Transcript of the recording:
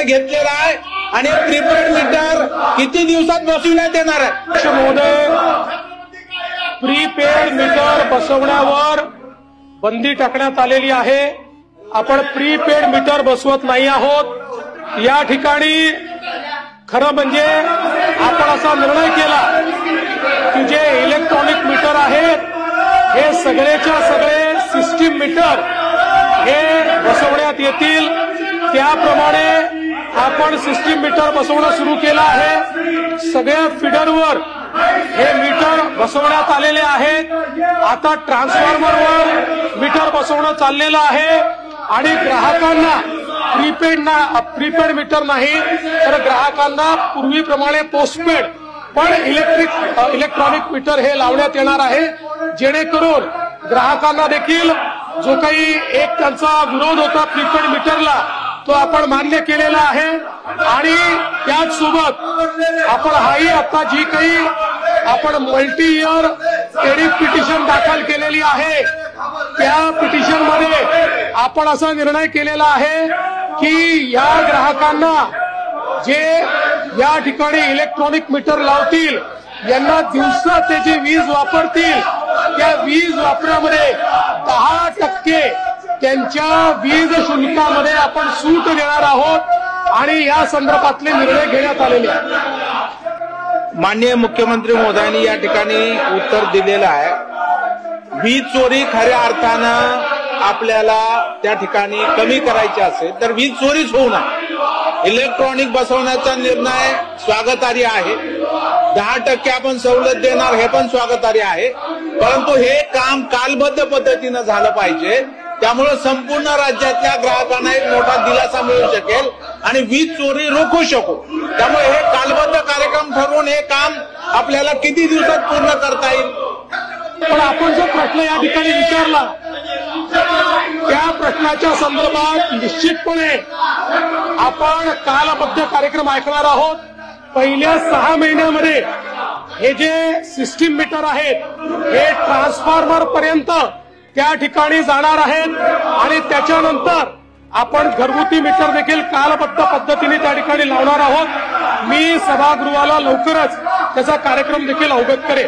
निर्णय घेतलेला आहे आणि प्रीपेड मीटर किती दिवसात बसविण्यात येणार आहे? महोदय, प्रीपेड मीटर बसवण्यावर बंदी टाकण्यात आलेली आहे. आपण प्रीपेड मीटर बसवत नाही आहोत. या ठिकाणी खरं म्हणजे आपण असा निर्णय केला की जे इलेक्ट्रॉनिक मीटर आहेत हे सगळेच्या सगळे सिस्टीम मीटर हे बसवण्यात येतील. त्याप्रमाणे आपण सिस्टीम मीटर बसवणं सुरू केलं आहे. सगळ्या फीडरवर हे मीटर बसवण्यात आलेले आहेत. आता ट्रान्सफॉर्मरवर मीटर बसवणं चाललेलं आहे आणि ग्राहकांना प्रीपेड मीटर नाही तर ग्राहकांना पूर्वीप्रमाणे पोस्टपेड पण इलेक्ट्रॉनिक मीटर हे लावण्यात येणार आहे, जेणेकरून ग्राहकांना देखील जो काही एक त्यांचा विरोध होता प्रीपेड मीटरला तो आपण मान्य केलेला आहे. आणि त्याचसोबत आपण हाही आता जी काही आपण मल्टी इयर एडिट पिटिशन दाखल केलेली आहे त्या पिटिशन मध्ये आपण असा निर्णय केलेला आहे की या ग्राहकांना जे या ठिकाणी इलेक्ट्रॉनिक मीटर लावतील यांना दिवसा ते जी वीज वापरतील त्या वीज वापरामध्ये 10% त्यांच्या वीज शुल्कामध्ये आपण सूट देणार आहोत आणि या संदर्भातले निर्णय घेण्यात आलेले आहेत. माननीय मुख्यमंत्री महोदयांनी या ठिकाणी उत्तर दिलेलं आहे. वीज चोरी खऱ्या अर्थानं आपल्याला त्या ठिकाणी कमी करायची असेल तर वीज चोरीच होऊ नये. इलेक्ट्रॉनिक बसवण्याचा निर्णय स्वागतार्ह आहे. 10% आपण सवलत देणार हे पण स्वागतार्ह आहे. परंतु हे काम कालबद्ध पद्धतीनं झालं पाहिजे. त्यामुळे संपूर्ण राज्यातल्या ग्राहकांना एक मोठा दिलासा मिळू शकेल आणि वीज चोरी रोखू शकू. त्यामुळे हे कालबद्ध कार्यक्रम ठरवून हे काम आपल्याला किती दिवसात पूर्ण करता येईल? पण आपण जो प्रश्न या ठिकाणी विचारला त्या प्रश्नाच्या संदर्भात निश्चितपणे आपण कालबद्ध कार्यक्रम ऐकणार आहोत. पहिल्या 6 महिन्यामध्ये हे जे सिस्टीम मीटर आहेत हे ट्रान्सफॉर्मर पर्यंत त्या ठिकाणी जाणार आहेत आणि त्याच्यानंतर आपण घरगुती मीटर देखील कालबद्ध पद्धतीने त्या ठिकाणी लावणार आहोत. मी सभागृहाला लवकरच त्याचा कार्यक्रम देखील अवगत करेन.